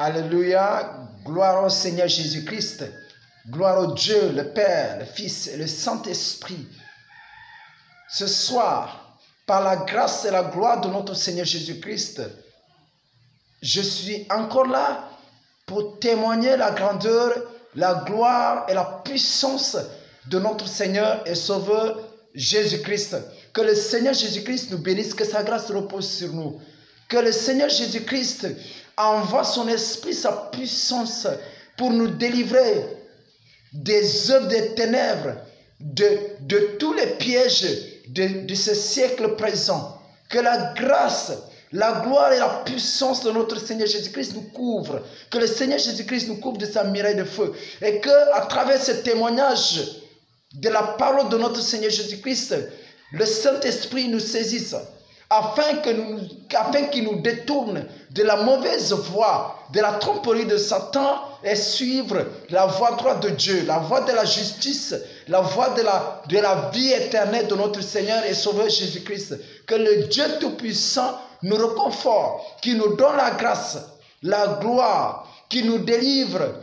Alléluia. Gloire au Seigneur Jésus-Christ. Gloire au Dieu, le Père, le Fils et le Saint-Esprit. Ce soir, par la grâce et la gloire de notre Seigneur Jésus-Christ, je suis encore là pour témoigner la grandeur, la gloire et la puissance de notre Seigneur et Sauveur Jésus-Christ. Que le Seigneur Jésus-Christ nous bénisse, que sa grâce repose sur nous. Que le Seigneur Jésus-Christ envoie son esprit, sa puissance pour nous délivrer des œuvres des ténèbres, de tous les pièges de ce siècle présent. Que la grâce, la gloire et la puissance de notre Seigneur Jésus-Christ nous couvrent. Que le Seigneur Jésus-Christ nous couvre de sa miraille de feu. Et que à travers ce témoignage de la parole de notre Seigneur Jésus-Christ, le Saint-Esprit nous saisisse afin qu'il nous détourne de la mauvaise voie, de la tromperie de Satan et suivre la voie droite de Dieu, la voie de la justice, la voie de la vie éternelle de notre Seigneur et Sauveur Jésus-Christ. Que le Dieu Tout-Puissant nous réconforte, qui nous donne la grâce, la gloire, qui nous délivre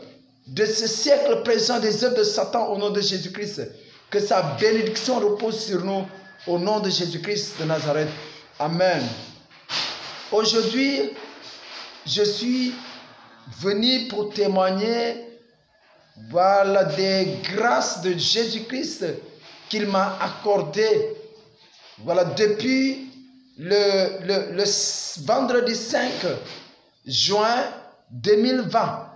de ce siècle présent des œuvres de Satan au nom de Jésus-Christ. Que sa bénédiction repose sur nous au nom de Jésus-Christ de Nazareth. Amen. Aujourd'hui, je suis venu pour témoigner des grâces de Jésus-Christ qu'il m'a accordées. Depuis le vendredi 5 juin 2020.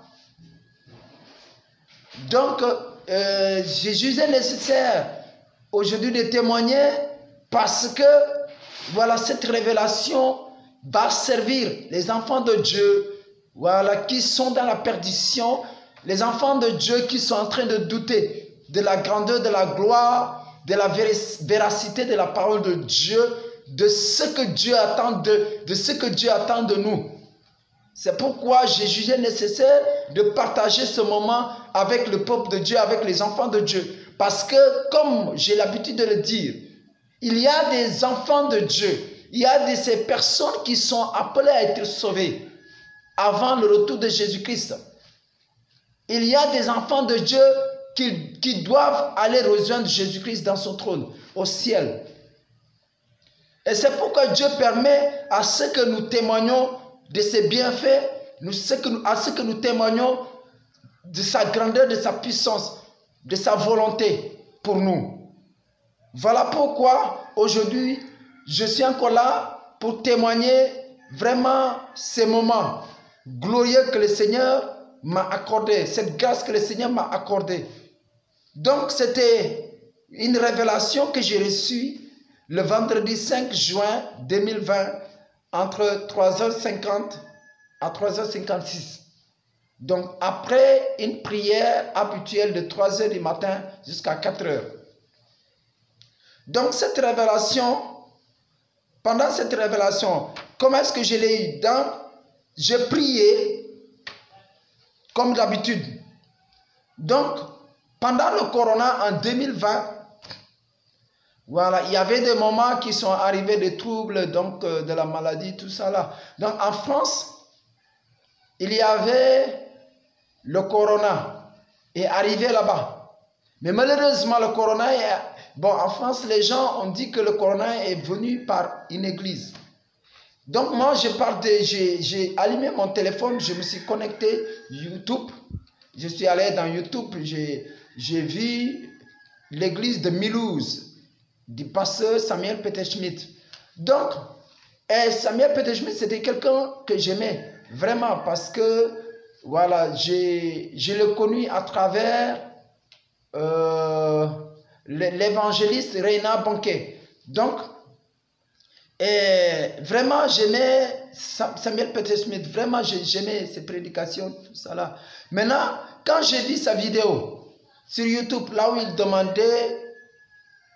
Donc, j'ai jugé nécessaire aujourd'hui de témoigner parce que cette révélation va servir les enfants de Dieu qui sont dans la perdition, les enfants de Dieu qui sont en train de douter de la grandeur, de la gloire, de la véracité de la parole de Dieu, de ce que Dieu attend de nous. C'est pourquoi j'ai jugé nécessaire de partager ce moment avec le peuple de Dieu, avec les enfants de Dieu. Parce que, comme j'ai l'habitude de le dire, il y a des enfants de Dieu, il y a de ces personnes qui sont appelées à être sauvées avant le retour de Jésus-Christ. Il y a des enfants de Dieu qui doivent aller rejoindre Jésus-Christ dans son trône, au ciel. Et c'est pourquoi Dieu permet à ce que nous témoignons de ses bienfaits, à ce que nous témoignons de sa grandeur, de sa puissance, de sa volonté pour nous. Voilà pourquoi aujourd'hui, je suis encore là pour témoigner vraiment ces moments glorieux que le Seigneur m'a accordé, cette grâce que le Seigneur m'a accordée. Donc, c'était une révélation que j'ai reçue le vendredi 5 juin 2020 entre 3h50 à 3h56. Donc, après une prière habituelle de 3h du matin jusqu'à 4h. Donc, cette révélation, pendant cette révélation, comment est-ce que je l'ai eu? Je priais comme d'habitude. Donc, pendant le corona en 2020, il y avait des moments qui sont arrivés, des troubles, de la maladie, tout ça là. Donc, en France, il y avait le corona est arrivé là-bas. Mais malheureusement, le corona en France, les gens ont dit que le corona est venu par une église. Donc moi, j'ai allumé mon téléphone, je me suis connecté YouTube. Je suis allé dans YouTube, j'ai vu l'église de Mulhouse, du pasteur Samuel Peter Schmidt. Donc, Samuel Peter Schmidt, c'était quelqu'un que j'aimais vraiment parce que, je l'ai connu à travers l'évangéliste Reina Banquet. Donc, vraiment, j'aimais Samuel Peter Schmidt. Vraiment, j'aimais ses prédications, tout ça là. Maintenant, quand j'ai vu sa vidéo sur YouTube, là où il demandait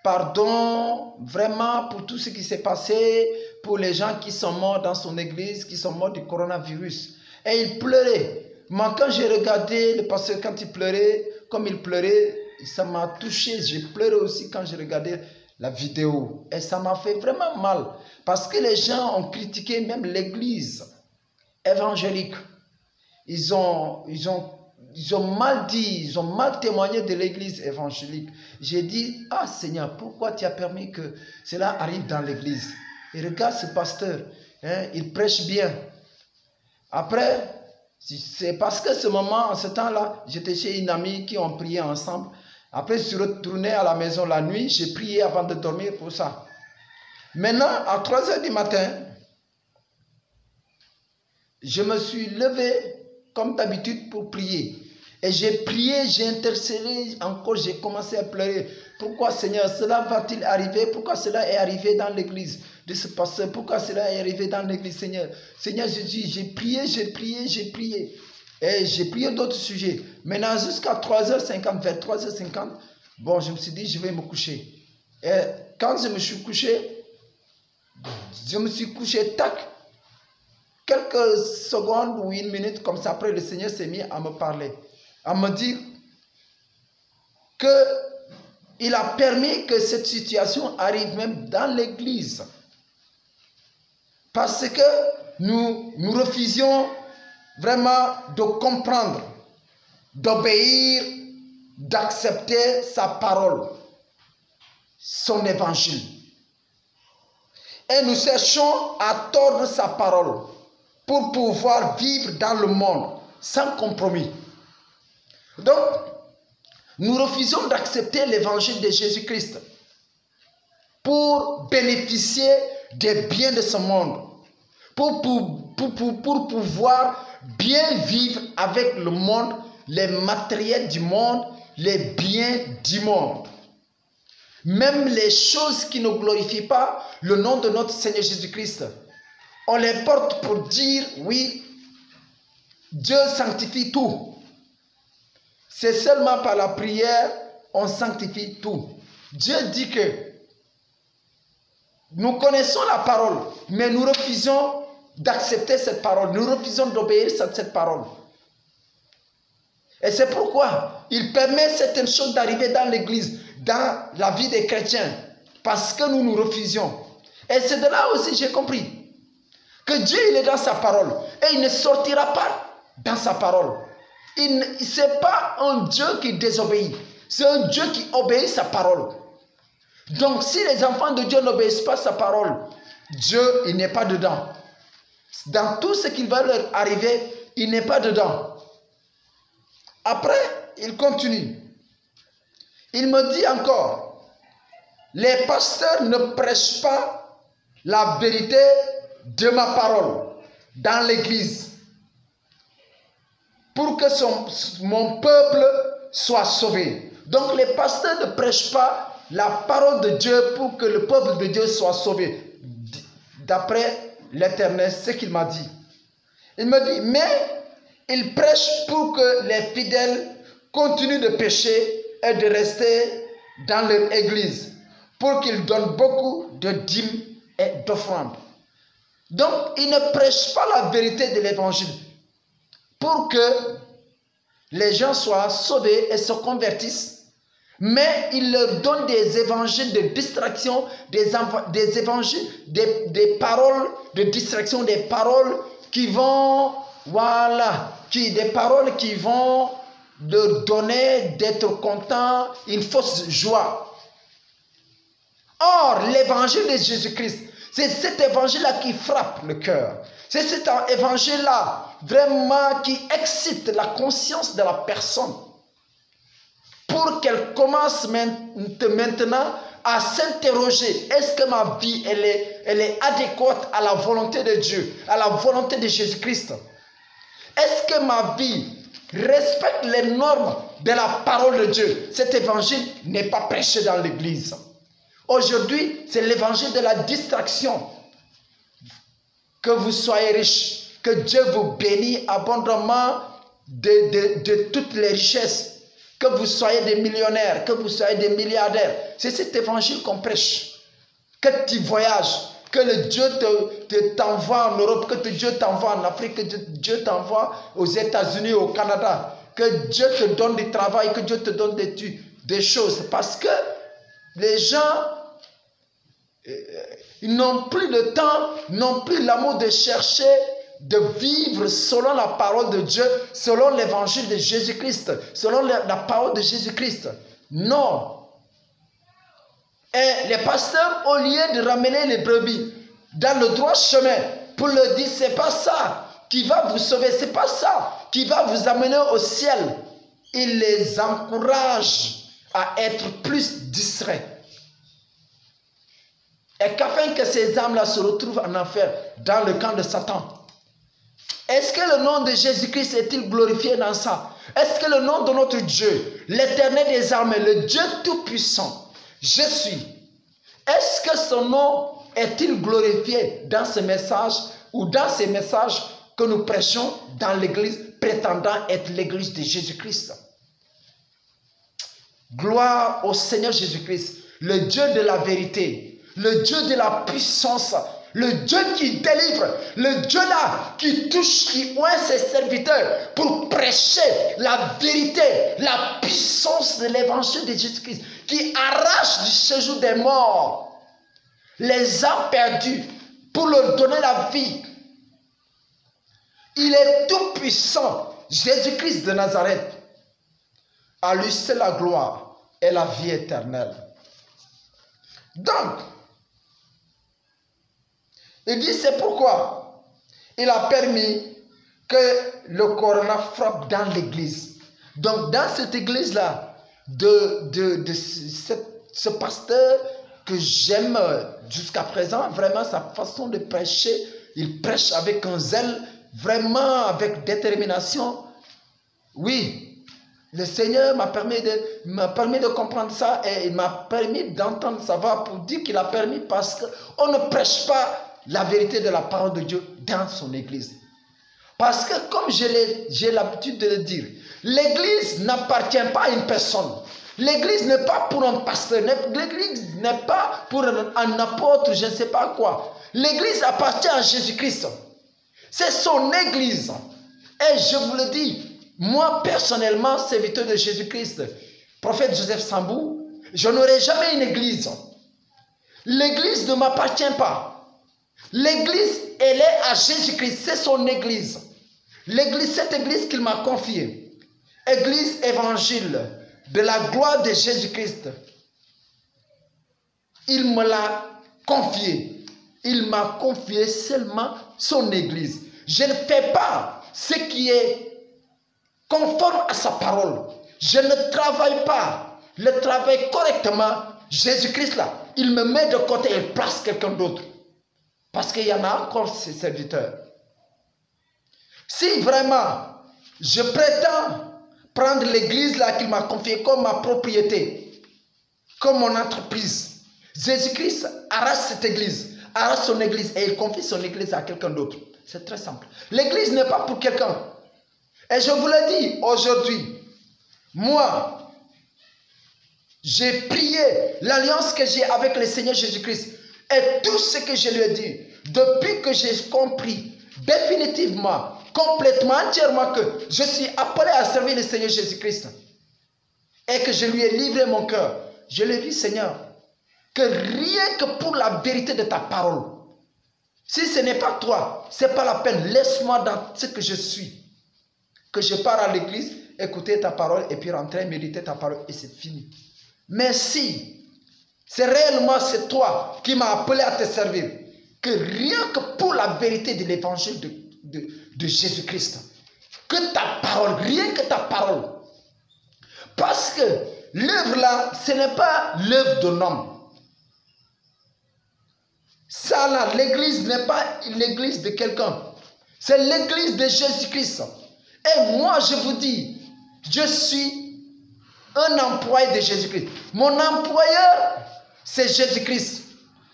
pardon, vraiment, pour tout ce qui s'est passé, pour les gens qui sont morts dans son église, qui sont morts du coronavirus. Et il pleurait. Moi, quand j'ai regardé le pasteur, quand il pleurait, comme il pleurait, ça m'a touché. J'ai pleuré aussi quand j'ai regardé la vidéo. Et ça m'a fait vraiment mal. Parce que les gens ont critiqué même l'église évangélique. ils ont mal dit, ils ont mal témoigné de l'église évangélique. J'ai dit, ah Seigneur, pourquoi tu as permis que cela arrive dans l'église? Et regarde ce pasteur, hein, il prêche bien. Après, c'est parce que ce moment, en ce temps-là, j'étais chez une amie qui ont prié ensemble. Après, je suis retourné à la maison la nuit, j'ai prié avant de dormir pour ça. Maintenant, à 3 heures du matin, je me suis levé comme d'habitude pour prier. Et j'ai prié, j'ai intercédé encore, j'ai commencé à pleurer. Pourquoi Seigneur, cela va-t-il arriver? Pourquoi cela est arrivé dans l'église de ce pasteur? Pourquoi cela est arrivé dans l'église, Seigneur? Seigneur Jésus, j'ai prié. Et j'ai prié d'autres sujets. Maintenant, jusqu'à 3h50, vers 3h50, bon, je me suis dit, je vais me coucher. Et quand je me suis couché, tac. Quelques secondes ou une minute comme ça, après le Seigneur s'est mis à me parler, à me dire qu'il a permis que cette situation arrive même dans l'église. Parce que nous refusions vraiment de comprendre, d'obéir, d'accepter sa parole, son évangile. Et nous cherchons à tordre sa parole pour pouvoir vivre dans le monde sans compromis. Donc, nous refusons d'accepter l'évangile de Jésus-Christ pour bénéficier des biens de ce monde, pour pouvoir bien vivre avec le monde, les matériels du monde, les biens du monde. Même les choses qui ne glorifient pas le nom de notre Seigneur Jésus-Christ, on les porte pour dire, oui, Dieu sanctifie tout. C'est seulement par la prière, on sanctifie tout. Dieu dit que nous connaissons la parole, mais nous refusons d'accepter cette parole. Nous refusons d'obéir à cette parole. Et c'est pourquoi il permet certaines choses d'arriver dans l'église, dans la vie des chrétiens, parce que nous nous refusions. Et c'est de là aussi j'ai compris que Dieu, il est dans sa parole et il ne sortira pas dans sa parole. Ce n'est pas un Dieu qui désobéit, c'est un Dieu qui obéit sa parole. Donc si les enfants de Dieu n'obéissent pas sa parole, Dieu, il n'est pas dedans. Dans tout ce qui va leur arriver, il n'est pas dedans. Après, il continue. Il me dit encore, les pasteurs ne prêchent pas la vérité de ma parole dans l'église pour que mon peuple soit sauvé. Donc les pasteurs ne prêchent pas la parole de Dieu pour que le peuple de Dieu soit sauvé. D'après l'Éternel, ce qu'il m'a dit. Il me dit, mais ils prêchent pour que les fidèles continuent de pécher et de rester dans leur église, pour qu'ils donnent beaucoup de dîmes et d'offrandes. Donc, ils ne prêchent pas la vérité de l'évangile pour que les gens soient sauvés et se convertissent, mais ils leur donnent des évangiles de distraction, des évangiles, des paroles de distraction, des paroles qui vont, des paroles qui vont leur donner d'être content, une fausse joie. Or, l'évangile de Jésus-Christ, c'est cet évangile-là qui frappe le cœur. C'est cet évangile-là vraiment qui excite la conscience de la personne pour qu'elle commence maintenant à s'interroger. Est-ce que ma vie, elle est adéquate à la volonté de Dieu, à la volonté de Jésus-Christ? Est-ce que ma vie respecte les normes de la parole de Dieu? Cet évangile n'est pas prêché dans l'église. Aujourd'hui, c'est l'évangile de la distraction. Que vous soyez riches, que Dieu vous bénisse abondamment de toutes les richesses, que vous soyez des millionnaires, que vous soyez des milliardaires. C'est cet évangile qu'on prêche. Que tu voyages, que le Dieu t'envoie en Europe, que Dieu t'envoie en Afrique, que Dieu t'envoie aux États-Unis, au Canada, que Dieu te donne du travail, que Dieu te donne des choses. Parce que les gens, ils n'ont plus le temps, n'ont plus l'amour de chercher de vivre selon la parole de Dieu, selon l'évangile de Jésus-Christ, selon la parole de Jésus-Christ. Non. Et les pasteurs, au lieu de ramener les brebis dans le droit chemin, pour leur dire, c'est pas ça qui va vous sauver, c'est pas ça qui va vous amener au ciel, ils les encouragent à être plus distraits. Et qu'afin que ces âmes-là se retrouvent en enfer, dans le camp de Satan. Est-ce que le nom de Jésus-Christ est-il glorifié dans ça? Est-ce que le nom de notre Dieu, l'Éternel des armées, le Dieu Tout-Puissant, je suis, est-ce que son nom est-il glorifié dans ce message ou dans ces messages que nous prêchons dans l'Église, prétendant être l'Église de Jésus-Christ? Gloire au Seigneur Jésus-Christ, le Dieu de la vérité, le Dieu de la puissance, le Dieu qui délivre, le Dieu là qui touche, qui oint ses serviteurs pour prêcher la vérité, la puissance de l'évangile de Jésus-Christ, qui arrache du séjour des morts les âmes perdues pour leur donner la vie. Il est tout puissant, Jésus-Christ de Nazareth. À lui c'est la gloire et la vie éternelle. Donc, il dit c'est pourquoi il a permis que le corona frappe dans l'église. Donc dans cette église-là, ce pasteur que j'aime jusqu'à présent, vraiment sa façon de prêcher, il prêche avec un zèle, vraiment avec détermination. Oui, le Seigneur m'a permis de comprendre ça et il m'a permis d'entendre sa voix pour dire qu'il a permis parce qu'on ne prêche pas la vérité de la parole de Dieu dans son église. Parce que comme j'ai l'habitude de le dire, l'église n'appartient pas à une personne. L'église n'est pas pour un pasteur, l'église n'est pas pour un apôtre, je ne sais pas quoi. L'église appartient à Jésus-Christ. C'est son église. Et je vous le dis, moi personnellement, serviteur de Jésus-Christ, prophète Joseph Sambou, je n'aurai jamais une église. L'église ne m'appartient pas. L'église, elle est à Jésus-Christ, c'est son église. L'église, cette église qu'il m'a confiée, église évangile de la gloire de Jésus-Christ, il me l'a confiée. Il m'a confié seulement son église. Je ne fais pas ce qui est conforme à sa parole. Je ne travaille pas le travail correctement. Jésus-Christ là, il me met de côté et place quelqu'un d'autre. Parce qu'il y en a encore ses serviteurs. Si vraiment je prétends prendre l'église là qu'il m'a confiée comme ma propriété, comme mon entreprise, Jésus-Christ arrache cette église, arrache son église et il confie son église à quelqu'un d'autre. C'est très simple. L'église n'est pas pour quelqu'un. Et je vous le dis aujourd'hui, moi, j'ai prié l'alliance que j'ai avec le Seigneur Jésus-Christ. Et tout ce que je lui ai dit, depuis que j'ai compris définitivement, complètement, entièrement que je suis appelé à servir le Seigneur Jésus-Christ et que je lui ai livré mon cœur, je lui ai dit, Seigneur, que rien que pour la vérité de ta parole, si ce n'est pas toi, ce n'est pas la peine, laisse-moi dans ce que je suis, que je pars à l'église, écouter ta parole et puis rentrer, méditer ta parole et c'est fini. Mais si c'est réellement c'est toi qui m'as appelé à te servir, que rien que pour la vérité de l'évangile de Jésus-Christ, que ta parole, rien que ta parole, parce que l'œuvre là, ce n'est pas l'œuvre d'un homme. Ça là, l'église n'est pas l'église de quelqu'un, c'est l'église de Jésus-Christ. Et moi je vous dis, je suis un employé de Jésus-Christ. Mon employeur, c'est Jésus-Christ.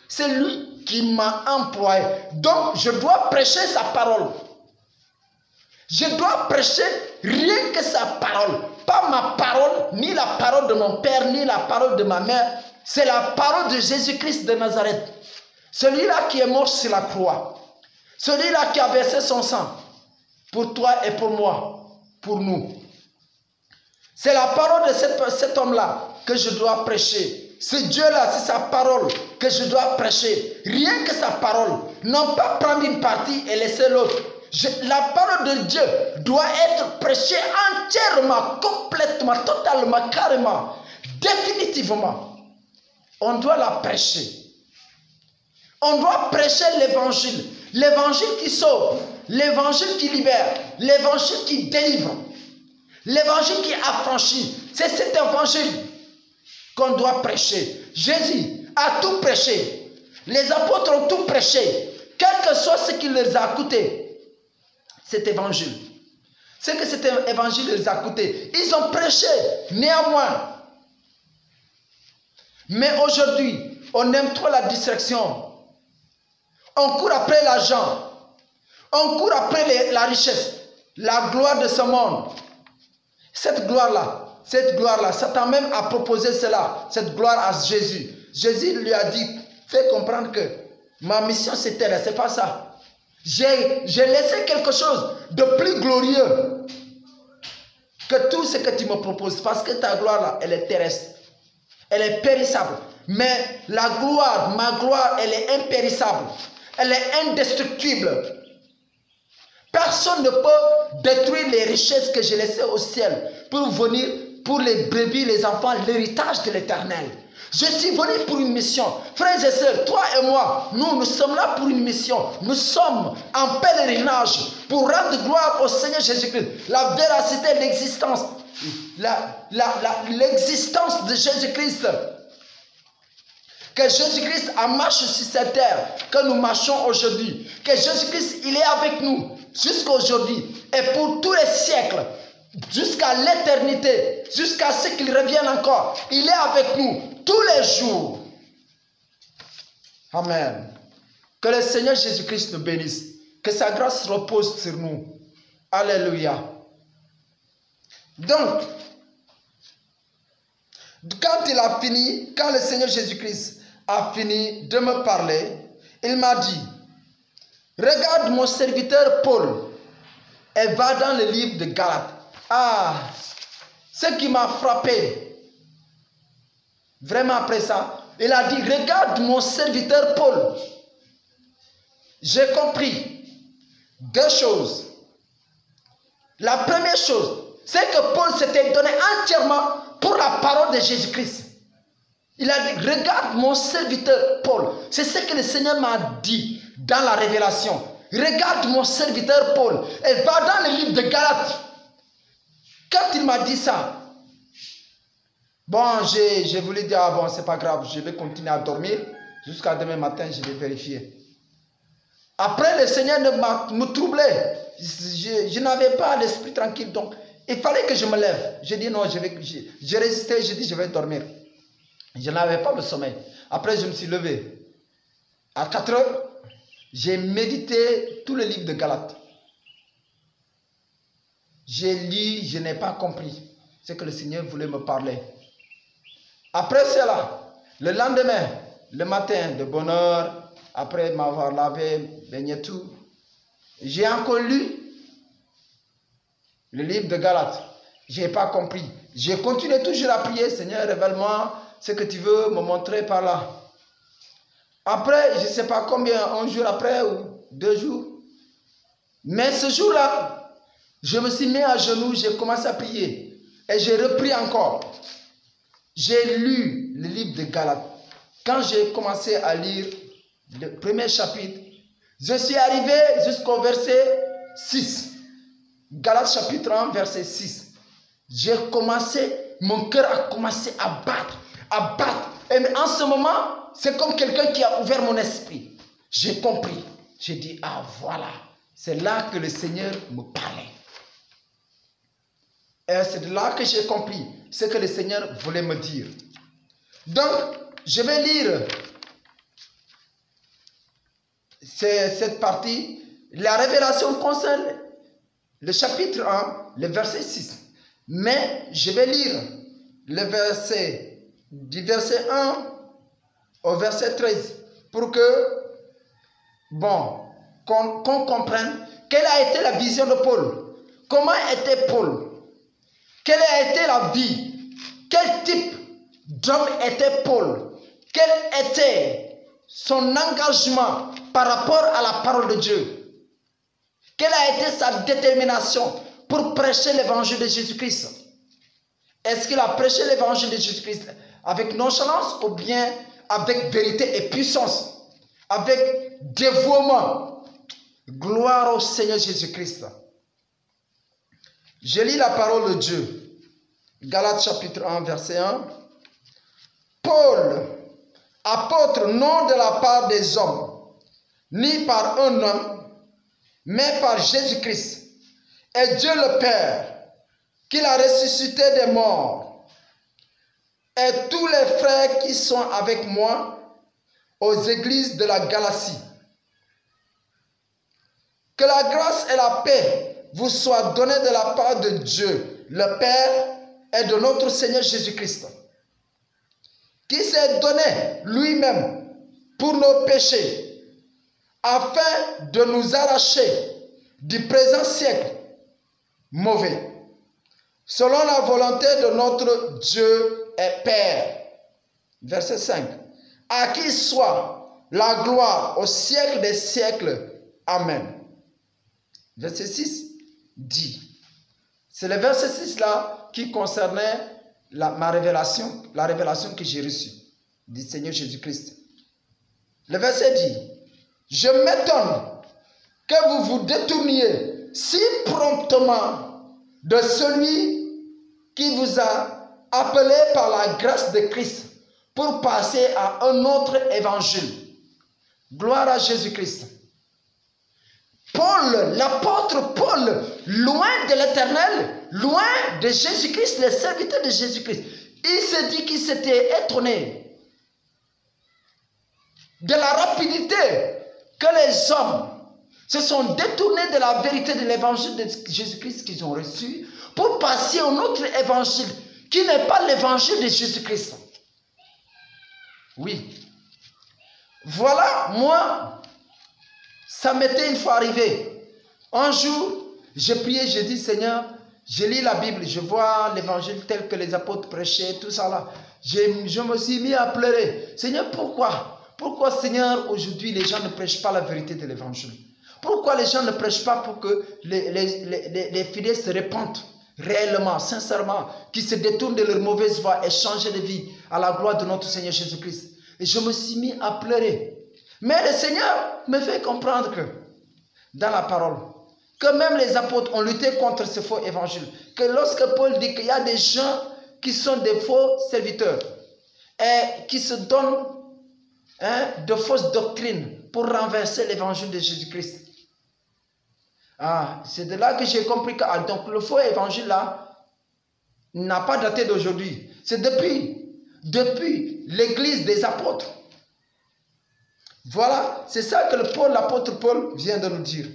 C'est lui qui m'a employé. Donc, je dois prêcher sa parole. Je dois prêcher rien que sa parole. Pas ma parole, ni la parole de mon père, ni la parole de ma mère. C'est la parole de Jésus-Christ de Nazareth. Celui-là qui est mort sur la croix. Celui-là qui a versé son sang. Pour toi et pour moi. Pour nous. C'est la parole de cet homme-là que je dois prêcher. Ce Dieu-là, c'est sa parole que je dois prêcher. Rien que sa parole. Non pas prendre une partie et laisser l'autre. La parole de Dieu doit être prêchée entièrement, complètement, totalement, carrément, définitivement. On doit la prêcher. On doit prêcher l'évangile. L'évangile qui sauve, l'évangile qui libère, l'évangile qui délivre, l'évangile qui affranchit. C'est cet évangile qu'on doit prêcher. Jésus a tout prêché. Les apôtres ont tout prêché. Quel que soit ce qui leur a coûté, cet évangile. Ce que cet évangile leur a coûté. Ils ont prêché néanmoins. Mais aujourd'hui, on aime trop la distraction. On court après l'argent. On court après la richesse. La gloire de ce monde. Cette gloire-là, Satan même a proposé cela, cette gloire à Jésus. Jésus lui a dit, fais comprendre que ma mission c'était là, c'est pas ça. J'ai laissé quelque chose de plus glorieux que tout ce que tu me proposes. Parce que ta gloire-là, elle est terrestre. Elle est périssable. Mais la gloire, ma gloire, elle est impérissable. Elle est indestructible. Personne ne peut détruire les richesses que j'ai laissées au ciel pour venir pour les brebis, les enfants, l'héritage de l'éternel. Je suis venu pour une mission. Frères et sœurs, toi et moi, nous sommes là pour une mission. Nous sommes en pèlerinage pour rendre gloire au Seigneur Jésus-Christ. La véracité, l'existence, l'existence de Jésus-Christ. Que Jésus-Christ a marché sur cette terre, que nous marchons aujourd'hui. Que Jésus-Christ, il est avec nous jusqu'à aujourd'hui et pour tous les siècles, jusqu'à l'éternité, jusqu'à ce qu'il revienne encore. Il est avec nous tous les jours. Amen. Que le Seigneur Jésus-Christ nous bénisse. Que sa grâce repose sur nous. Alléluia. Donc, quand il a fini, quand le Seigneur Jésus-Christ a fini de me parler, il m'a dit, regarde mon serviteur Paul et va dans le livre de Galates. Ah, ce qui m'a frappé, vraiment après ça, il a dit, regarde mon serviteur Paul. J'ai compris deux choses. La première chose, c'est que Paul s'était donné entièrement pour la parole de Jésus-Christ. Il a dit, regarde mon serviteur Paul. C'est ce que le Seigneur m'a dit dans la révélation. Regarde mon serviteur Paul et va dans le livre de Galates. Quand il m'a dit ça, bon, j'ai voulu dire, ah bon, c'est pas grave, je vais continuer à dormir. Jusqu'à demain matin, je vais vérifier. Après, le Seigneur me troublait. Je n'avais pas l'esprit tranquille, donc il fallait que je me lève. J'ai dit non, j'ai résisté, j'ai dit je vais dormir. Je n'avais pas le sommeil. Après, je me suis levé. À 4 heures, j'ai médité tout le livre de Galates. J'ai lu, je n'ai pas compris ce que le Seigneur voulait me parler. Après cela, le lendemain, le matin, de bonne heure, après m'avoir lavé, baigné tout, j'ai encore lu le livre de Galates. Je n'ai pas compris. J'ai continué toujours à prier, Seigneur, révèle-moi ce que tu veux me montrer par là. Après, je ne sais pas combien, un jour après ou 2 jours. Mais ce jour-là, je me suis mis à genoux, j'ai commencé à prier. Et j'ai repris encore. J'ai lu le livre de Galates. Quand j'ai commencé à lire le premier chapitre, je suis arrivé jusqu'au verset 6. Galates chapitre 1, verset 6. J'ai commencé, mon cœur a commencé à battre, à battre. Et en ce moment, c'est comme quelqu'un qui a ouvert mon esprit. J'ai compris. J'ai dit, ah voilà, c'est là que le Seigneur me parlait. Et c'est de là que j'ai compris ce que le Seigneur voulait me dire. Donc, je vais lire cette partie. La révélation concerne le chapitre 1, le verset 6. Mais je vais lire le verset, du verset 1 au verset 13 pour que, bon, qu'on comprenne quelle a été la vision de Paul. Comment était Paul? Quelle a été la vie? Quel type d'homme était Paul? Quel était son engagement par rapport à la parole de Dieu? Quelle a été sa détermination pour prêcher l'évangile de Jésus-Christ? Est-ce qu'il a prêché l'évangile de Jésus-Christ avec nonchalance ou bien avec vérité et puissance, avec dévouement? Gloire au Seigneur Jésus-Christ. Je lis la parole de Dieu. Galates chapitre 1, verset 1. Paul, apôtre, non de la part des hommes, ni par un homme, mais par Jésus-Christ, et Dieu le Père, qui l'a ressuscité des morts, et tous les frères qui sont avec moi aux églises de la Galatie. Que la grâce et la paix vous soient données de la part de Dieu, le Père, et de notre Seigneur Jésus-Christ, qui s'est donné lui-même pour nos péchés, afin de nous arracher du présent siècle mauvais, selon la volonté de notre Dieu et Père. Verset 5. À qui soit la gloire au siècle des siècles. Amen. Verset 6 dit. C'est le verset 6 là qui concernait ma révélation, la révélation que j'ai reçue du Seigneur Jésus-Christ. Le verset dit, je m'étonne que vous vous détourniez si promptement de celui qui vous a appelé par la grâce de Christ pour passer à un autre évangile. Gloire à Jésus-Christ. Paul, l'apôtre Paul, loin de l'Éternel, loin de Jésus-Christ, le serviteur de Jésus-Christ, il s'est dit qu'il s'était étonné de la rapidité que les hommes se sont détournés de la vérité de l'évangile de Jésus-Christ qu'ils ont reçu pour passer à un autre évangile qui n'est pas l'évangile de Jésus-Christ. Oui. Voilà, moi, ça m'était une fois arrivé. Un jour, j'ai prié, j'ai dit, Seigneur, je lis la Bible, je vois l'évangile tel que les apôtres prêchaient, tout ça là. Je me suis mis à pleurer. Seigneur, pourquoi? Pourquoi, Seigneur, aujourd'hui, les gens ne prêchent pas la vérité de l'évangile? Pourquoi les gens ne prêchent pas pour que les fidèles se répandent réellement, sincèrement, qu'ils se détournent de leur mauvaise voie et changent de vie à la gloire de notre Seigneur Jésus-Christ? Et je me suis mis à pleurer. Mais le Seigneur me fait comprendre que, dans la parole, que même les apôtres ont lutté contre ce faux évangile. Que lorsque Paul dit qu'il y a des gens qui sont des faux serviteurs et qui se donnent de fausses doctrines pour renverser l'évangile de Jésus-Christ. C'est de là que j'ai compris que donc le faux évangile là n'a pas daté d'aujourd'hui. C'est depuis l'église des apôtres. Voilà, c'est ça que l'apôtre Paul vient de nous dire.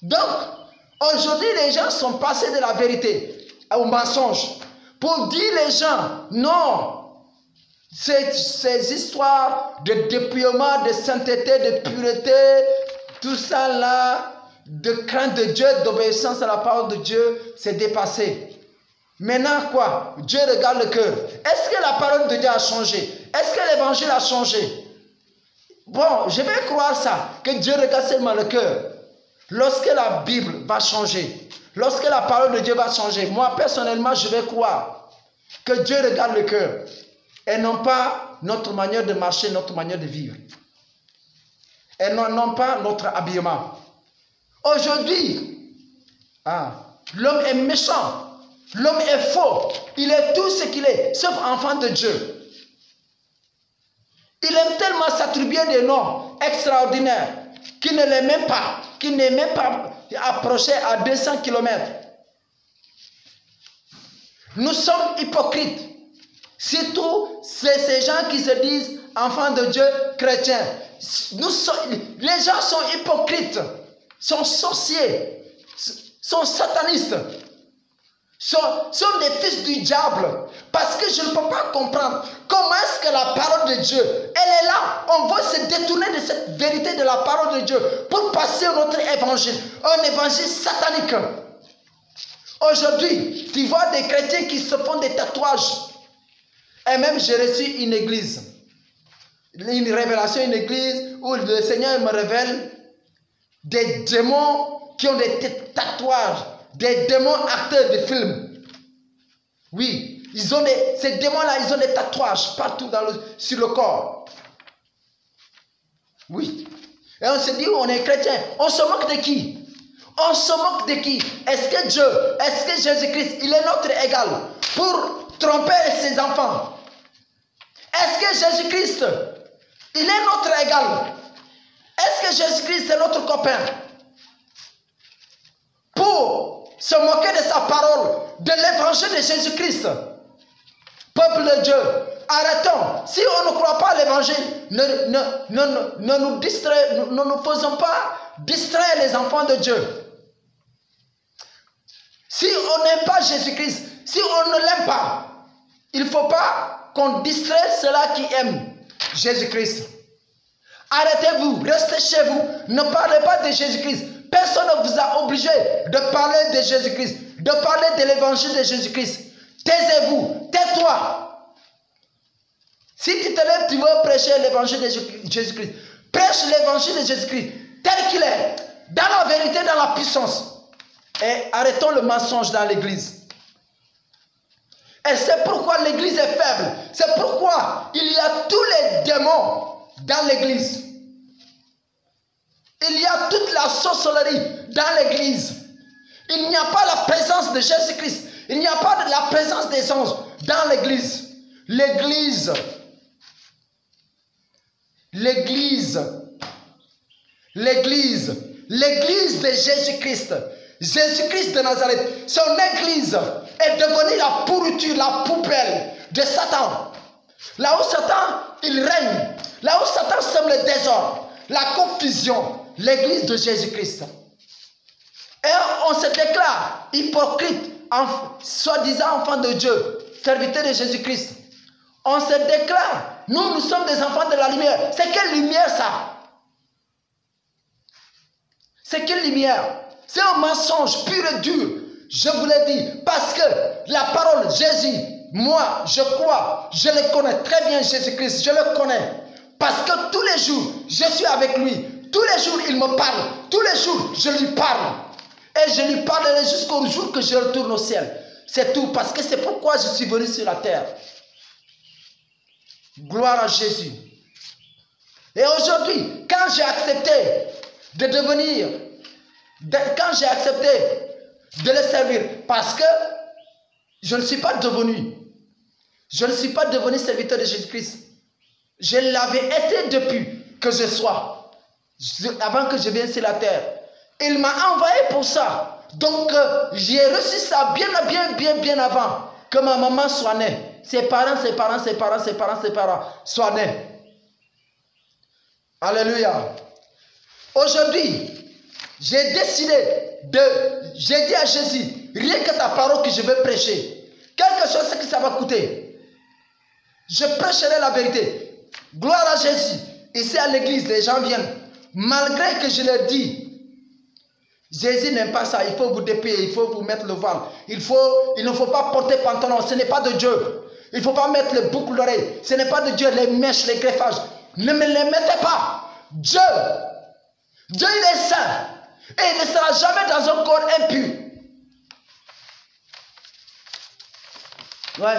Donc, aujourd'hui, les gens sont passés de la vérité au mensonge pour dire les gens, non, ces histoires de dépouillement, de sainteté, de pureté, tout ça là, de crainte de Dieu, d'obéissance à la parole de Dieu, c'est dépassé. Maintenant quoi? Dieu regarde le cœur. Est-ce que la parole de Dieu a changé? Est-ce que l'évangile a changé? Bon, je vais croire ça, que Dieu regarde seulement le cœur. Lorsque la Bible va changer, lorsque la parole de Dieu va changer, moi personnellement, je vais croire que Dieu regarde le cœur et non pas notre manière de marcher, notre manière de vivre. Et non pas notre habillement. Aujourd'hui, l'homme est méchant, l'homme est faux, il est tout ce qu'il est, sauf enfant de Dieu. Il aime tellement s'attribuer des noms extraordinaires qu'il ne les même pas, qu'il n'est même pas approché à 200 km. Nous sommes hypocrites. Surtout, c'est ces gens qui se disent enfants de Dieu, chrétiens. Les gens sont hypocrites, sont sorciers, sont satanistes, sont des fils du diable. Parce que je ne peux pas comprendre comment est-ce que la parole de Dieu, elle est là. On veut se détourner de cette vérité de la parole de Dieu pour passer à notre évangile, un évangile satanique. Aujourd'hui, tu vois des chrétiens qui se font des tatouages. Et même j'ai reçu une révélation, une église où le Seigneur me révèle des démons qui ont des tatouages, des démons acteurs de films. Oui, ces démons-là, ils ont des tatouages partout sur le corps. Oui. Et on se dit, on est chrétien. On se moque de qui? On se moque de qui? Est-ce que Dieu, est-ce que Jésus-Christ, il est notre égal pour tromper ses enfants? Est-ce que Jésus-Christ, il est notre égal? Est-ce que Jésus-Christ est notre copain? Pour se moquer de sa parole, de l'évangile de Jésus-Christ. Peuple de Dieu, arrêtons. Si on ne croit pas à l'évangile, ne nous faisons pas distraire les enfants de Dieu. Si on n'aime pas Jésus-Christ, si on ne l'aime pas, il ne faut pas qu'on distrait ceux-là qui aiment Jésus-Christ. Arrêtez-vous, restez chez vous, ne parlez pas de Jésus-Christ. Personne ne vous a obligé de parler de Jésus-Christ, de parler de l'évangile de Jésus-Christ. Taisez-vous, tais-toi. Si tu te lèves, tu veux prêcher l'évangile de Jésus-Christ. Prêche l'évangile de Jésus-Christ tel qu'il est, dans la vérité, dans la puissance. Et arrêtons le mensonge dans l'église. Et c'est pourquoi l'église est faible. C'est pourquoi il y a tous les démons dans l'église. Il y a toute la sorcellerie dans l'église. Il n'y a pas la présence de Jésus-Christ. Il n'y a pas de la présence des anges dans l'église. L'église de Jésus-Christ. Jésus-Christ de Nazareth, son église est devenue la pourriture, la poubelle de Satan. Là où Satan, il règne. Là où Satan sème le désordre, la confusion. L'église de Jésus-Christ. Et on se déclare hypocrite, soi-disant enfant de Dieu, serviteur de Jésus-Christ. On se déclare, nous sommes des enfants de la lumière. C'est quelle lumière ça? C'est quelle lumière? C'est un mensonge pur et dur. Je vous l'ai dit, parce que la parole Jésus, moi, je crois, je le connais très bien, Jésus-Christ, je le connais. Parce que tous les jours, je suis avec lui. Tous les jours, il me parle. Tous les jours, je lui parle. Et je lui parlerai jusqu'au jour que je retourne au ciel. C'est tout, parce que c'est pourquoi je suis venu sur la terre. Gloire à Jésus. Et aujourd'hui, quand j'ai accepté de devenir, quand j'ai accepté de le servir, parce que je ne suis pas devenu serviteur de Jésus-Christ. Je l'avais été depuis que je sois, avant que je vienne sur la terre. Il m'a envoyé pour ça. Donc, j'ai reçu ça bien avant que ma maman soit née. Ses parents soient nés. Alléluia. Aujourd'hui, j'ai dit à Jésus, rien que ta parole que je vais prêcher, quelque chose que ça va coûter, je prêcherai la vérité. Gloire à Jésus. Ici à l'église, les gens viennent. Malgré que je leur dis, Jésus n'aime pas ça. Il faut vous dépouiller, il faut vous mettre le voile. Il ne faut pas porter pantalon. Ce n'est pas de Dieu. Il ne faut pas mettre les boucles d'oreilles. Ce n'est pas de Dieu. Les mèches, les greffages. Ne me les mettez pas. Dieu, il est saint. Et il ne sera jamais dans un corps impur. Ouais.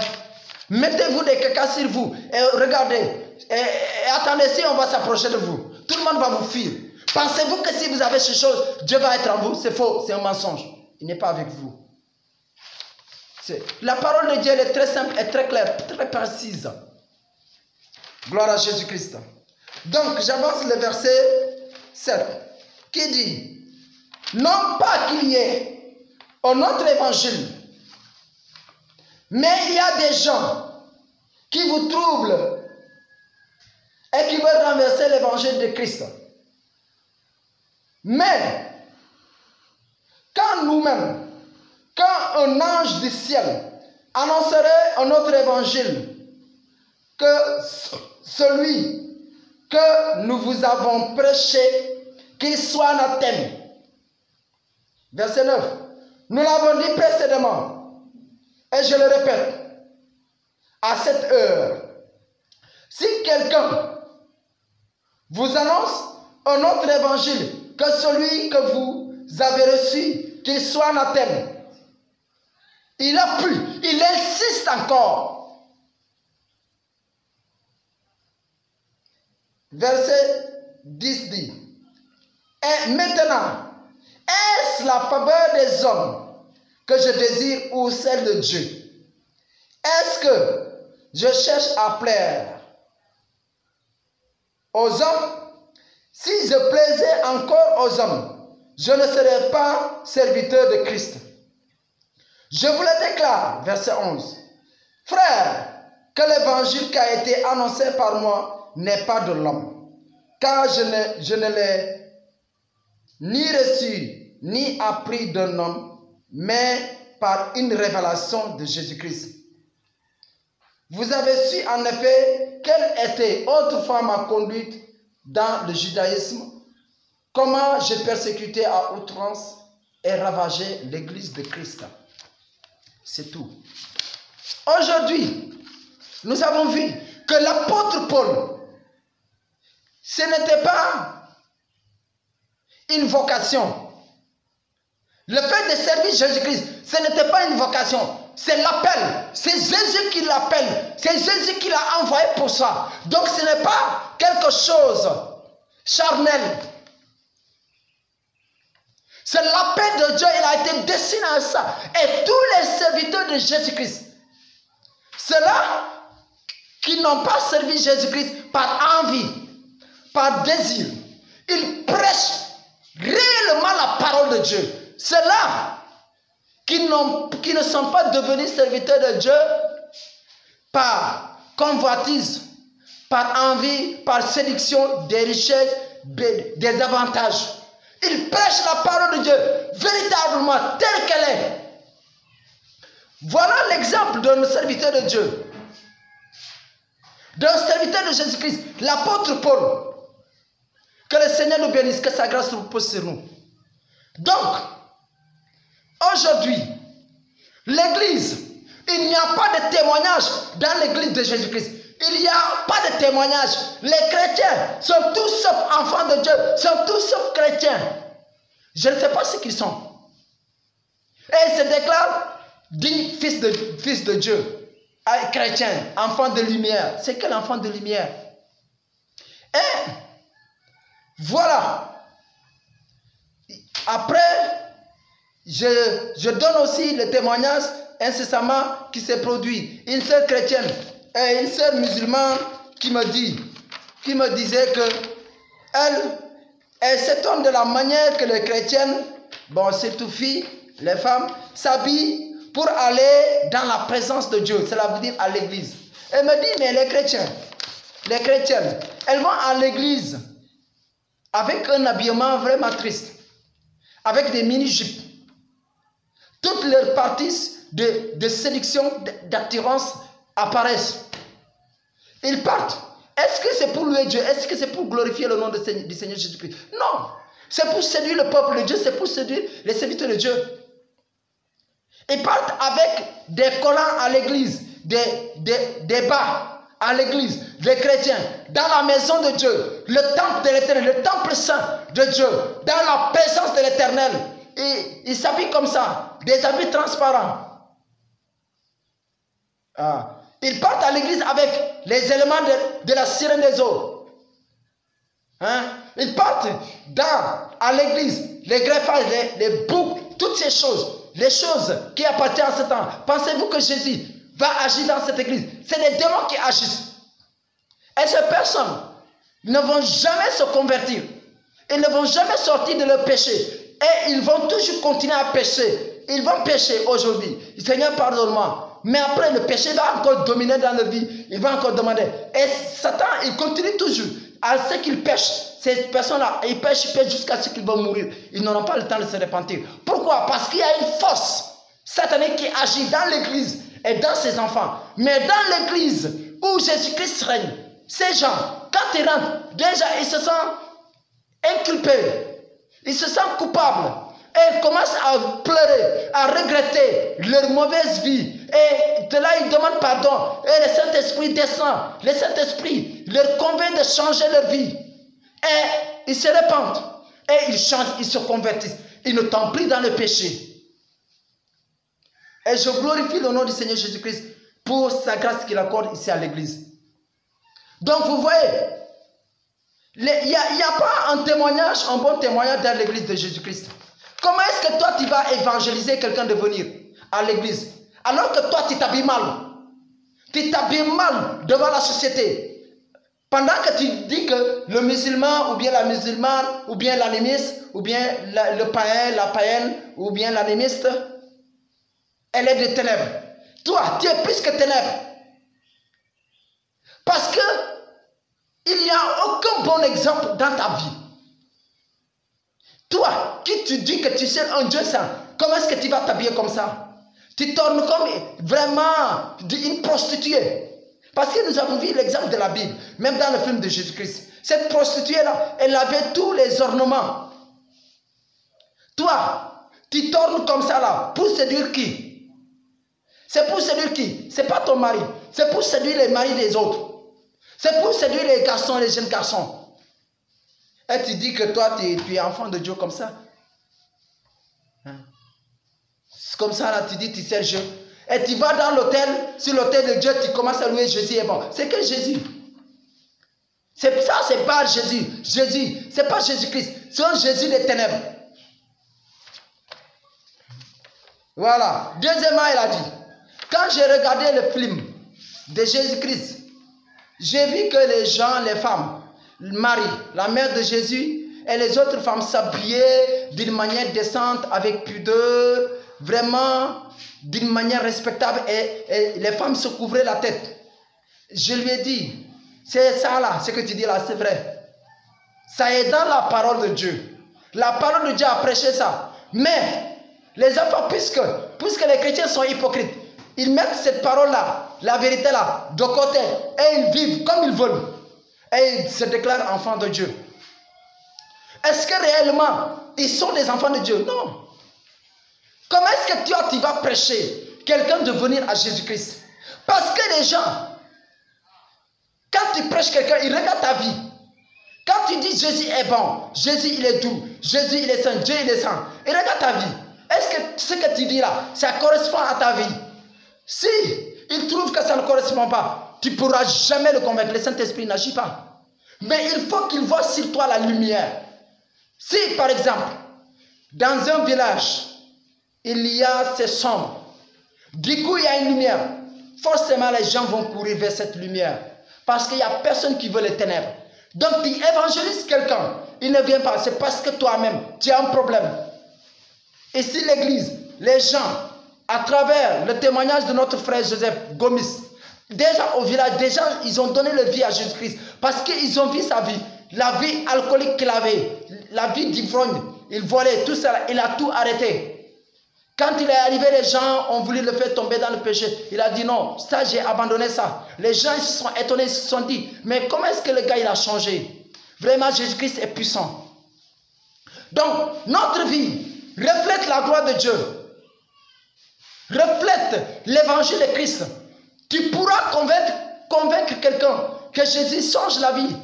Mettez-vous des caca sur vous. Et regardez. Et attendez, si on va s'approcher de vous, tout le monde va vous fuir. Pensez-vous que si vous avez ces choses, Dieu va être en vous? C'est faux, c'est un mensonge. Il n'est pas avec vous. La parole de Dieu elle est très simple et très claire, très précise. Gloire à Jésus-Christ. Donc, j'avance le verset 7 qui dit, non pas qu'il y ait un autre évangile, mais il y a des gens qui vous troublent et qui veulent renverser l'évangile de Christ. Mais, quand nous-mêmes, quand un ange du ciel annoncerait un autre évangile que celui que nous vous avons prêché, qu'il soit anathème. Verset 9. Nous l'avons dit précédemment, et je le répète, à cette heure, si quelqu'un vous annonce un autre évangile que celui que vous avez reçu, qu'il soit anathème. Il a pu, il insiste encore. Verset 10 dit, et maintenant, est-ce la faveur des hommes que je désire ou celle de Dieu? Est-ce que je cherche à plaire aux hommes? Si je plaisais encore aux hommes, je ne serais pas serviteur de Christ. Je vous le déclare, verset 11. Frères, que l'évangile qui a été annoncé par moi n'est pas de l'homme, car je ne l'ai ni reçu ni appris d'un homme, mais par une révélation de Jésus-Christ. Vous avez su en effet quelle était autrefois ma conduite dans le judaïsme, comment j'ai persécuté à outrance et ravagé l'église de Christ. C'est tout. Aujourd'hui, nous avons vu que l'apôtre Paul, ce n'était pas une vocation. Le fait de servir Jésus-Christ, ce n'était pas une vocation. C'est l'appel. C'est Jésus qui l'appelle. C'est Jésus qui l'a envoyé pour ça. Donc ce n'est pas quelque chose charnel. C'est l'appel de Dieu. Il a été destiné à ça. Et tous les serviteurs de Jésus-Christ, ceux-là qui n'ont pas servi Jésus-Christ par envie, par désir, ils prêchent réellement la parole de Dieu. Ceux-là qui ne sont pas devenus serviteurs de Dieu par convoitise, par envie, par séduction des richesses, des avantages. Ils prêchent la parole de Dieu véritablement telle qu'elle est. Voilà l'exemple d'un serviteur de Dieu, d'un serviteur de Jésus-Christ, l'apôtre Paul. Que le Seigneur nous bénisse, que sa grâce repose sur nous. Donc, aujourd'hui, l'Église, il n'y a pas de témoignage dans l'Église de Jésus-Christ. Il n'y a pas de témoignage. Les chrétiens sont tous sauf enfants de Dieu, sont tous sauf chrétiens. Je ne sais pas ce qu'ils sont. Et ils se déclarent dignes fils de Dieu, chrétiens, enfants de lumière. C'est quel enfant de lumière? Et voilà. Après, je donne aussi le témoignage incessamment qui s'est produit. Une sœur chrétienne et une sœur musulmane qui me disait que elle s'étonne de la manière que les chrétiennes, bon, surtout filles, les femmes, s'habillent pour aller dans la présence de Dieu. Cela veut dire à l'église. Elle me dit, mais les chrétiennes, elles vont à l'église avec un habillement vraiment triste, avec des mini-jupes. Toutes leurs parties de séduction, d'attirance apparaissent. Ils partent. Est-ce que c'est pour louer Dieu? Est-ce que c'est pour glorifier le nom du Seigneur Jésus-Christ? Non. C'est pour séduire le peuple de Dieu. C'est pour séduire les serviteurs de Dieu. Ils partent avec des collants à l'église, des bas à l'église, des chrétiens, dans la maison de Dieu, le temple de l'Éternel, le temple saint de Dieu, dans la présence de l'Éternel. Et ils s'habillent comme ça, des habits transparents. Ils partent à l'église avec les éléments de la sirène des eaux. Ils partent à l'église, les greffages, les boucles, toutes ces choses, les choses qui appartiennent à ce temps. Pensez-vous que Jésus va agir dans cette église? C'est des démons qui agissent. Et ces personnes ne vont jamais se convertir. Ils ne vont jamais sortir de leur péché. Et ils vont toujours continuer à pécher. Ils vont pécher aujourd'hui. Seigneur, pardonne-moi. Mais après, le péché va encore dominer dans leur vie. Il va encore demander. Et Satan, il continue toujours à ce qu'il pêche. Ces personnes-là, ils pêchent jusqu'à ce qu'ils vont mourir. Ils n'auront pas le temps de se repentir. Pourquoi? Parce qu'il y a une force satanique qui agit dans l'église et dans ses enfants. Mais dans l'église où Jésus-Christ règne, ces gens, quand ils rentrent, déjà, ils se sentent inculpés. Ils se sentent coupables. Et ils commencent à pleurer, à regretter leur mauvaise vie. Et de là, ils demandent pardon. Et le Saint-Esprit descend. Le Saint-Esprit leur convainc de changer leur vie. Et ils se répandent. Et ils changent, ils se convertissent. Ils ne tombent plus dans le péché. Et je glorifie le nom du Seigneur Jésus-Christ pour sa grâce qu'il accorde ici à l'église. Donc vous voyez, il n'y a pas un témoignage, un bon témoignage dans l'église de Jésus-Christ. Comment est-ce que toi tu vas évangéliser quelqu'un de venir à l'église alors que toi tu t'habilles mal? Tu t'habilles mal devant la société. Pendant que tu dis que le musulman ou bien la musulmane ou bien l'animiste ou bien le païen, la païenne ou bien l'anémiste, elle est de ténèbres. Toi, tu es plus que ténèbres. Parce que il n'y a aucun bon exemple dans ta vie. Toi, qui tu dis que tu sais un Dieu saint, comment est-ce que tu vas t'habiller comme ça? Tu tournes comme vraiment une prostituée. Parce que nous avons vu l'exemple de la Bible, même dans le film de Jésus-Christ. Cette prostituée-là, elle avait tous les ornements. Toi, tu tournes comme ça là, pour séduire qui? C'est pour séduire qui? C'est pas ton mari. C'est pour séduire les maris des autres. C'est pour séduire les garçons, les jeunes garçons. Et tu dis que toi, tu es enfant de Dieu comme ça. Hein? C'est comme ça, là, tu dis, tu sais Dieu. Et tu vas dans l'hôtel, sur l'hôtel de Dieu, tu commences à louer Jésus est bon. C'est que Jésus. C'est ça, c'est pas Jésus. Jésus, c'est pas Jésus-Christ. C'est un Jésus des ténèbres. Voilà. Deuxièmement, il a dit, quand j'ai regardé le film de Jésus-Christ, j'ai vu que les gens, les femmes, Marie, la mère de Jésus, et les autres femmes s'habillaient d'une manière décente, avec pudeur, vraiment d'une manière respectable, et les femmes se couvraient la tête. Je lui ai dit, c'est ça là, ce que tu dis là, c'est vrai. Ça est dans la parole de Dieu. La parole de Dieu a prêché ça. Mais les enfants, puisque les chrétiens sont hypocrites, ils mettent cette parole-là, la vérité-là, de côté, et ils vivent comme ils veulent. Et ils se déclarent enfants de Dieu. Est-ce que réellement, ils sont des enfants de Dieu? Non. Comment est-ce que toi, tu vas prêcher quelqu'un de venir à Jésus-Christ? Parce que les gens, quand tu prêches quelqu'un, ils regardent ta vie. Quand tu dis Jésus est bon, Jésus il est doux, Jésus il est saint, Dieu il est saint, ils regardent ta vie. Est-ce que ce que tu dis là, ça correspond à ta vie? Si il trouve que ça ne correspond pas, tu ne pourras jamais le convaincre. Le Saint-Esprit n'agit pas. Mais il faut qu'il voie sur toi la lumière. Si, par exemple, dans un village, il y a ces sombre, du coup, il y a une lumière. Forcément, les gens vont courir vers cette lumière. Parce qu'il n'y a personne qui veut les ténèbres. Donc, tu évangélises quelqu'un, il ne vient pas. C'est parce que toi-même, tu as un problème. Et si l'église, les gens, à travers le témoignage de notre frère Joseph Gomis, déjà au village, déjà ils ont donné leur vie à Jésus-Christ parce qu'ils ont vu sa vie, la vie alcoolique qu'il avait, la vie d'ivrogne, il volait, tout ça, il a tout arrêté. Quand il est arrivé, les gens ont voulu le faire tomber dans le péché. Il a dit non, ça j'ai abandonné ça. Les gens ils se sont étonnés, ils se sont dit, mais comment est-ce que le gars il a changé? Vraiment Jésus-Christ est puissant. Donc notre vie reflète la gloire de Dieu. Reflète l'évangile de Christ. Tu pourras convaincre quelqu'un que Jésus change la vie.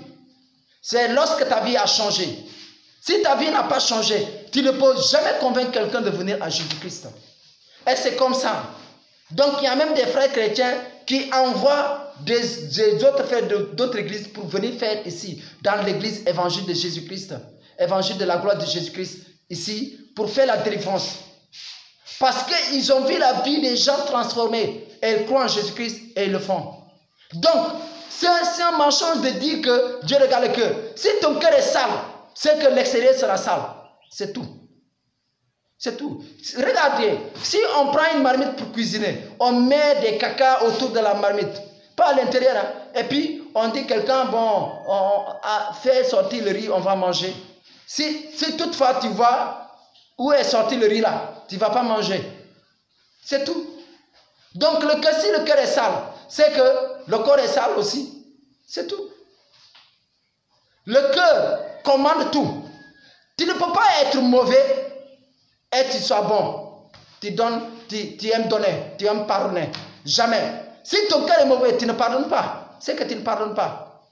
C'est lorsque ta vie a changé. Si ta vie n'a pas changé, tu ne peux jamais convaincre quelqu'un de venir à Jésus-Christ. Et c'est comme ça. Donc il y a même des frères chrétiens qui envoient des autres frères d'autres églises pour venir faire ici, dans l'église évangile de Jésus-Christ, évangile de la gloire de Jésus-Christ, ici, pour faire la délivrance. Parce qu'ils ont vu la vie des gens transformés. Et ils croient en Jésus-Christ et ils le font. Donc, c'est un mensonge de dire que Dieu regarde le cœur. Si ton cœur est sale, c'est que l'extérieur sera sale. C'est tout. C'est tout. Regardez, si on prend une marmite pour cuisiner, on met des caca autour de la marmite. Pas à l'intérieur. Hein. Et puis, on dit quelqu'un, bon, on a fait sortir le riz, on va manger. Si toutefois tu vois où est sorti le riz là, tu ne vas pas manger. C'est tout. Donc, si le cœur est sale, c'est que le corps est sale aussi. C'est tout. Le cœur commande tout. Tu ne peux pas être mauvais et tu sois bon. Tu donnes, tu aimes donner, tu aimes pardonner. Jamais. Si ton cœur est mauvais, tu ne pardonnes pas. C'est que tu ne pardonnes pas.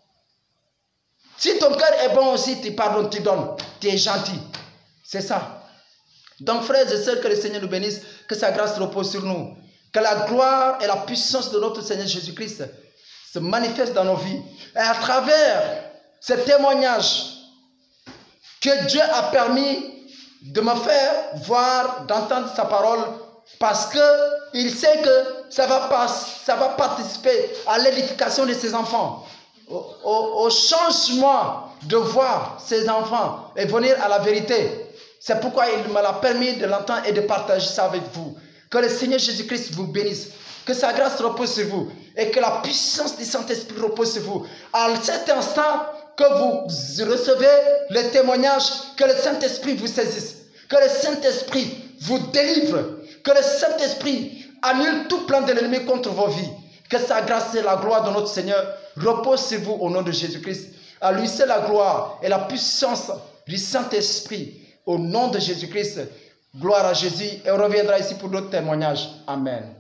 Si ton cœur est bon aussi, tu pardonnes, tu donnes. tu es gentil. C'est ça. Donc frères et sœurs, que le Seigneur nous bénisse, que sa grâce repose sur nous. Que la gloire et la puissance de notre Seigneur Jésus-Christ se manifestent dans nos vies. Et à travers ce témoignage que Dieu a permis de me faire voir, d'entendre sa parole, parce qu'il sait que ça va participer à l'édification de ses enfants, au changement de voir ses enfants et venir à la vérité. C'est pourquoi il me l'a permis de l'entendre et de partager ça avec vous. Que le Seigneur Jésus-Christ vous bénisse, que sa grâce repose sur vous et que la puissance du Saint-Esprit repose sur vous. À cet instant que vous recevez le témoignage, que le Saint-Esprit vous saisisse, que le Saint-Esprit vous délivre, que le Saint-Esprit annule tout plan de l'ennemi contre vos vies. Que sa grâce et la gloire de notre Seigneur reposent sur vous au nom de Jésus-Christ. À lui c'est la gloire et la puissance du Saint-Esprit. Au nom de Jésus-Christ, gloire à Jésus. Et on reviendra ici pour d'autres témoignages. Amen.